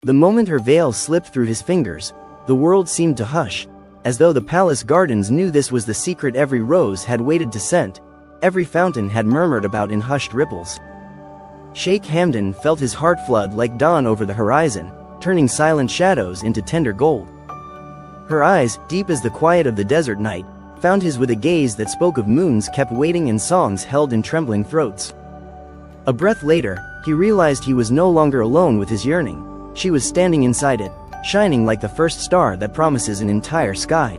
The moment her veil slipped through his fingers, the world seemed to hush, as though the palace gardens knew this was the secret every rose had waited to scent, every fountain had murmured about in hushed ripples. Sheikh Hamdan felt his heart flood like dawn over the horizon, turning silent shadows into tender gold. Her eyes, deep as the quiet of the desert night, found his with a gaze that spoke of moons kept waiting and songs held in trembling throats. A breath later, he realized he was no longer alone with his yearning. She was standing inside it, shining like the first star that promises an entire sky.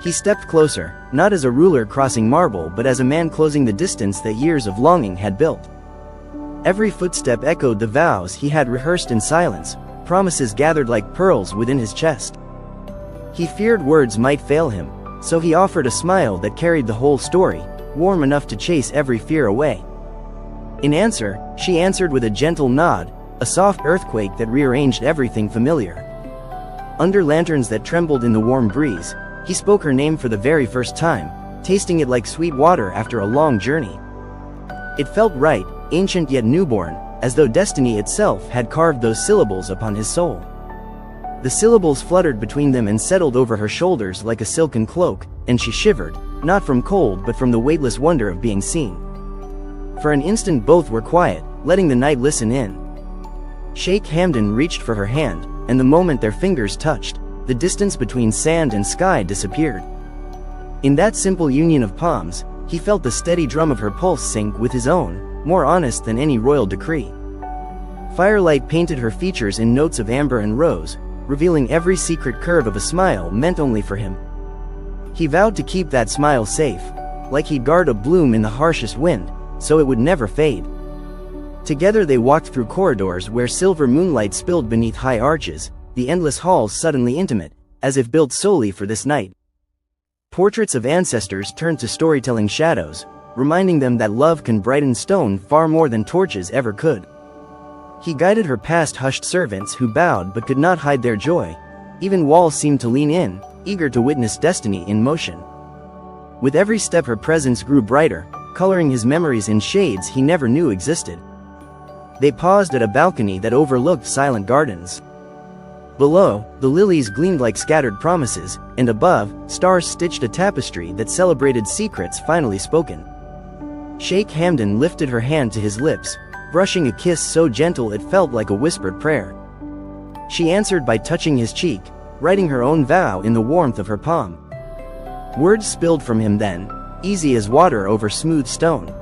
He stepped closer, not as a ruler crossing marble but as a man closing the distance that years of longing had built. Every footstep echoed the vows he had rehearsed in silence, promises gathered like pearls within his chest. He feared words might fail him, so he offered a smile that carried the whole story, warm enough to chase every fear away. In answer, she answered with a gentle nod, a soft earthquake that rearranged everything familiar. Under lanterns that trembled in the warm breeze, he spoke her name for the very first time, tasting it like sweet water after a long journey. It felt right, ancient yet newborn, as though destiny itself had carved those syllables upon his soul. The syllables fluttered between them and settled over her shoulders like a silken cloak, and she shivered, not from cold but from the weightless wonder of being seen. For an instant both were quiet, letting the night listen in. Sheikh Hamdan reached for her hand, and the moment their fingers touched, the distance between sand and sky disappeared. In that simple union of palms, he felt the steady drum of her pulse sync with his own, more honest than any royal decree. Firelight painted her features in notes of amber and rose, revealing every secret curve of a smile meant only for him. He vowed to keep that smile safe, like he'd guard a bloom in the harshest wind, so it would never fade. Together they walked through corridors where silver moonlight spilled beneath high arches, the endless halls suddenly intimate, as if built solely for this night. Portraits of ancestors turned to storytelling shadows, reminding them that love can brighten stone far more than torches ever could. He guided her past hushed servants who bowed but could not hide their joy. Even walls seemed to lean in, eager to witness destiny in motion. With every step her presence grew brighter, coloring his memories in shades he never knew existed. They paused at a balcony that overlooked silent gardens. Below, the lilies gleamed like scattered promises, and above, stars stitched a tapestry that celebrated secrets finally spoken. Sheikh Hamdan lifted her hand to his lips, brushing a kiss so gentle it felt like a whispered prayer. She answered by touching his cheek, writing her own vow in the warmth of her palm. Words spilled from him then, easy as water over smooth stone.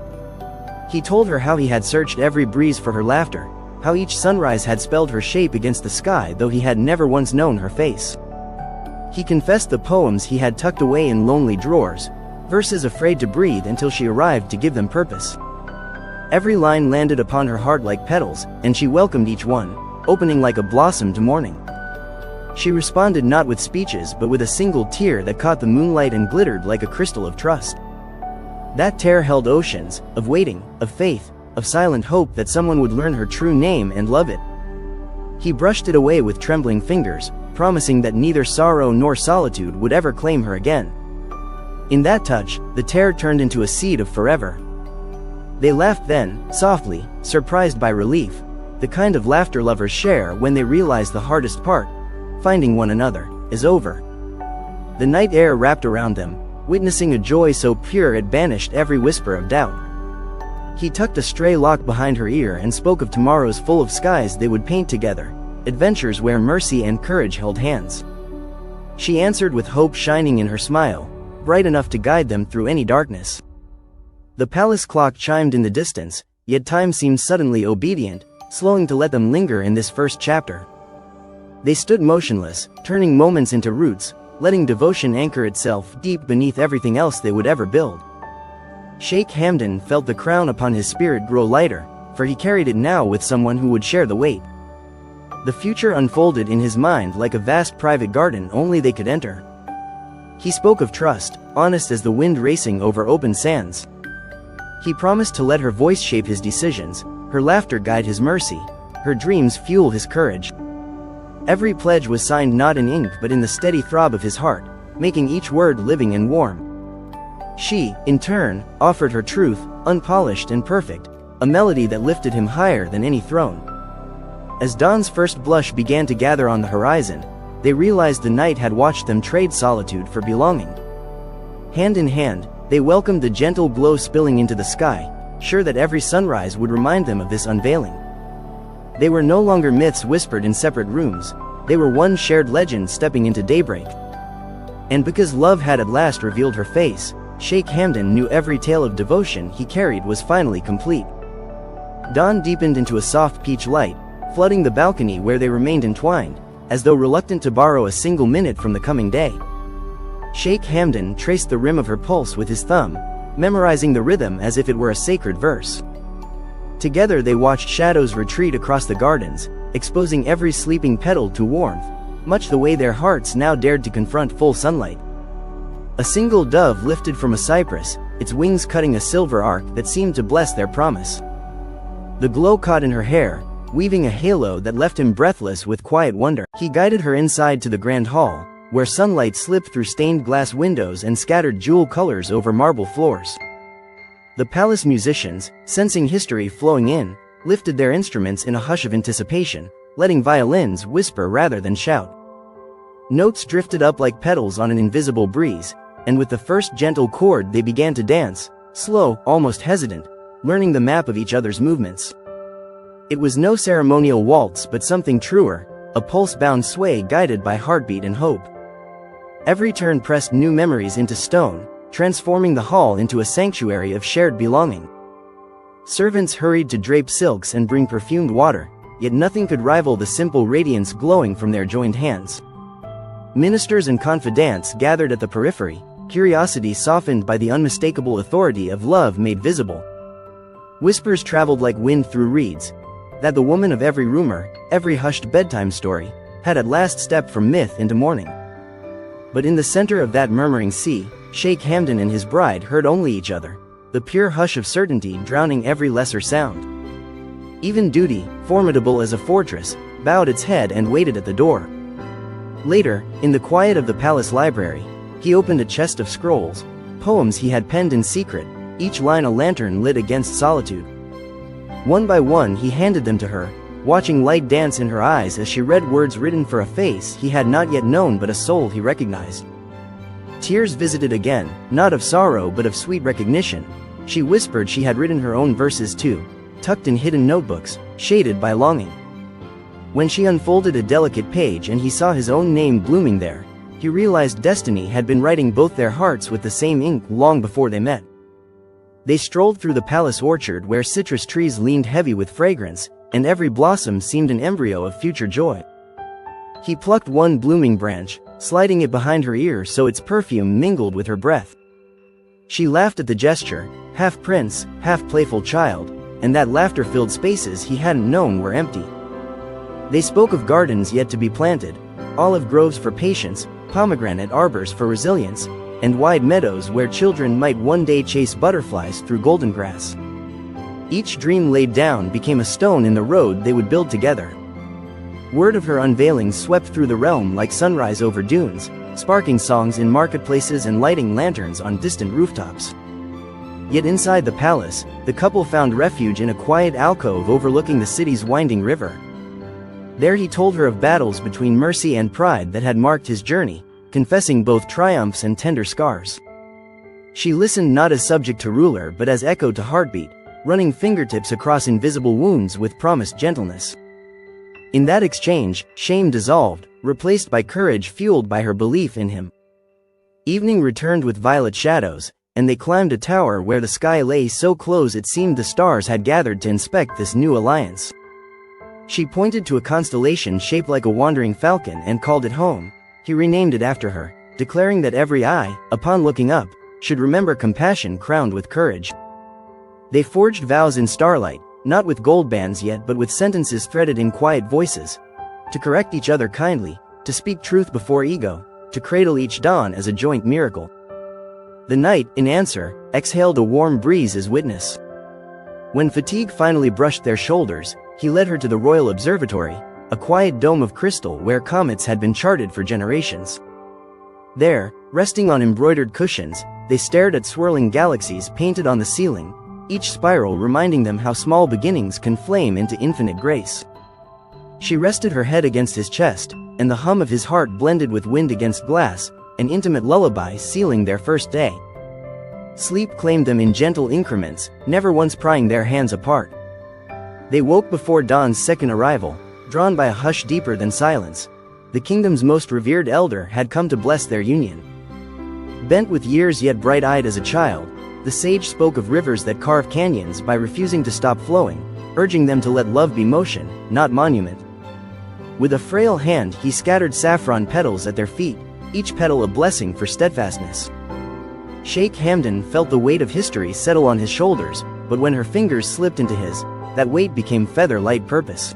He told her how he had searched every breeze for her laughter, how each sunrise had spelled her shape against the sky though he had never once known her face. He confessed the poems he had tucked away in lonely drawers, verses afraid to breathe until she arrived to give them purpose. Every line landed upon her heart like petals, and she welcomed each one, opening like a blossom to morning. She responded not with speeches but with a single tear that caught the moonlight and glittered like a crystal of trust. That tear held oceans, of waiting, of faith, of silent hope that someone would learn her true name and love it. He brushed it away with trembling fingers, promising that neither sorrow nor solitude would ever claim her again. In that touch, the tear turned into a seed of forever. They laughed then, softly, surprised by relief, the kind of laughter lovers share when they realize the hardest part, finding one another, is over. The night air wrapped around them, witnessing a joy so pure it banished every whisper of doubt. He tucked a stray lock behind her ear and spoke of tomorrows full of skies they would paint together, adventures where mercy and courage held hands. She answered with hope shining in her smile, bright enough to guide them through any darkness. The palace clock chimed in the distance, yet time seemed suddenly obedient, slowing to let them linger in this first chapter. They stood motionless, turning moments into roots, letting devotion anchor itself deep beneath everything else they would ever build. Sheikh Hamdan felt the crown upon his spirit grow lighter, for he carried it now with someone who would share the weight. The future unfolded in his mind like a vast private garden only they could enter. He spoke of trust, honest as the wind racing over open sands. He promised to let her voice shape his decisions, her laughter guide his mercy, her dreams fuel his courage. Every pledge was signed not in ink but in the steady throb of his heart, making each word living and warm. She, in turn, offered her truth, unpolished and perfect, a melody that lifted him higher than any throne. As dawn's first blush began to gather on the horizon, they realized the night had watched them trade solitude for belonging. Hand in hand, they welcomed the gentle glow spilling into the sky, sure that every sunrise would remind them of this unveiling. They were no longer myths whispered in separate rooms, they were one shared legend stepping into daybreak. And because love had at last revealed her face, Sheikh Hamdan knew every tale of devotion he carried was finally complete. Dawn deepened into a soft peach light, flooding the balcony where they remained entwined, as though reluctant to borrow a single minute from the coming day. Sheikh Hamdan traced the rim of her pulse with his thumb, memorizing the rhythm as if it were a sacred verse. Together they watched shadows retreat across the gardens, exposing every sleeping petal to warmth, much the way their hearts now dared to confront full sunlight. A single dove lifted from a cypress, its wings cutting a silver arc that seemed to bless their promise. The glow caught in her hair, weaving a halo that left him breathless with quiet wonder. He guided her inside to the grand hall, where sunlight slipped through stained glass windows and scattered jewel colors over marble floors. The palace musicians, sensing history flowing in, lifted their instruments in a hush of anticipation, letting violins whisper rather than shout. Notes drifted up like petals on an invisible breeze, and with the first gentle chord they began to dance, slow, almost hesitant, learning the map of each other's movements. It was no ceremonial waltz but something truer, a pulse-bound sway guided by heartbeat and hope. Every turn pressed new memories into stone, transforming the hall into a sanctuary of shared belonging. Servants hurried to drape silks and bring perfumed water, yet nothing could rival the simple radiance glowing from their joined hands. Ministers and confidants gathered at the periphery, curiosity softened by the unmistakable authority of love made visible. Whispers traveled like wind through reeds, that the woman of every rumor, every hushed bedtime story, had at last stepped from myth into mourning. But in the center of that murmuring sea, Sheikh Hamdan and his bride heard only each other, the pure hush of certainty drowning every lesser sound. Even duty, formidable as a fortress, bowed its head and waited at the door. Later, in the quiet of the palace library, he opened a chest of scrolls, poems he had penned in secret, each line a lantern lit against solitude. One by one he handed them to her, watching light dance in her eyes as she read words written for a face he had not yet known but a soul he recognized. Tears visited again, not of sorrow but of sweet recognition. She whispered she had written her own verses too, tucked in hidden notebooks, shaded by longing. When she unfolded a delicate page and he saw his own name blooming there, he realized destiny had been writing both their hearts with the same ink long before they met. They strolled through the palace orchard where citrus trees leaned heavy with fragrance, and every blossom seemed an embryo of future joy. He plucked one blooming branch, sliding it behind her ear so its perfume mingled with her breath. She laughed at the gesture, half prince, half playful child, and that laughter-filled spaces he hadn't known were empty. They spoke of gardens yet to be planted, olive groves for patience, pomegranate arbors for resilience, and wide meadows where children might one day chase butterflies through golden grass. Each dream laid down became a stone in the road they would build together. Word of her unveiling swept through the realm like sunrise over dunes, sparking songs in marketplaces and lighting lanterns on distant rooftops. Yet inside the palace, the couple found refuge in a quiet alcove overlooking the city's winding river. There he told her of battles between mercy and pride that had marked his journey, confessing both triumphs and tender scars. She listened not as subject to ruler but as echo to heartbeat, running fingertips across invisible wounds with promised gentleness. In that exchange, shame dissolved, replaced by courage fueled by her belief in him. Evening returned with violet shadows, and they climbed a tower where the sky lay so close it seemed the stars had gathered to inspect this new alliance. She pointed to a constellation shaped like a wandering falcon and called it home. He renamed it after her, declaring that every eye, upon looking up, should remember compassion crowned with courage. They forged vows in starlight, not with gold bands yet but with sentences threaded in quiet voices. To correct each other kindly, to speak truth before ego, to cradle each dawn as a joint miracle. The night, in answer, exhaled a warm breeze as witness. When fatigue finally brushed their shoulders, he led her to the royal observatory, a quiet dome of crystal where comets had been charted for generations. There, resting on embroidered cushions, they stared at swirling galaxies painted on the ceiling, each spiral reminding them how small beginnings can flame into infinite grace. She rested her head against his chest, and the hum of his heart blended with wind against glass, an intimate lullaby sealing their first day. Sleep claimed them in gentle increments, never once prying their hands apart. They woke before dawn's second arrival, drawn by a hush deeper than silence. The kingdom's most revered elder had come to bless their union. Bent with years yet bright-eyed as a child, the sage spoke of rivers that carve canyons by refusing to stop flowing, urging them to let love be motion, not monument. With a frail hand he scattered saffron petals at their feet, each petal a blessing for steadfastness. Sheikh Hamdan felt the weight of history settle on his shoulders, but when her fingers slipped into his, that weight became feather-light purpose.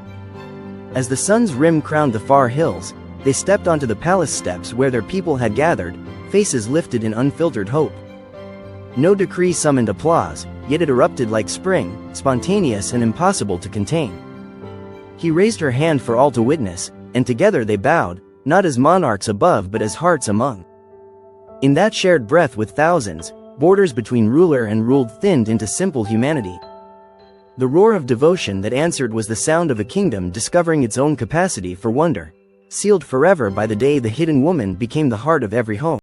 As the sun's rim crowned the far hills, they stepped onto the palace steps where their people had gathered, faces lifted in unfiltered hope. No decree summoned applause, yet it erupted like spring, spontaneous and impossible to contain. He raised her hand for all to witness, and together they bowed, not as monarchs above but as hearts among. In that shared breath with thousands, borders between ruler and ruled thinned into simple humanity. The roar of devotion that answered was the sound of a kingdom discovering its own capacity for wonder, sealed forever by the day the hidden woman became the heart of every home.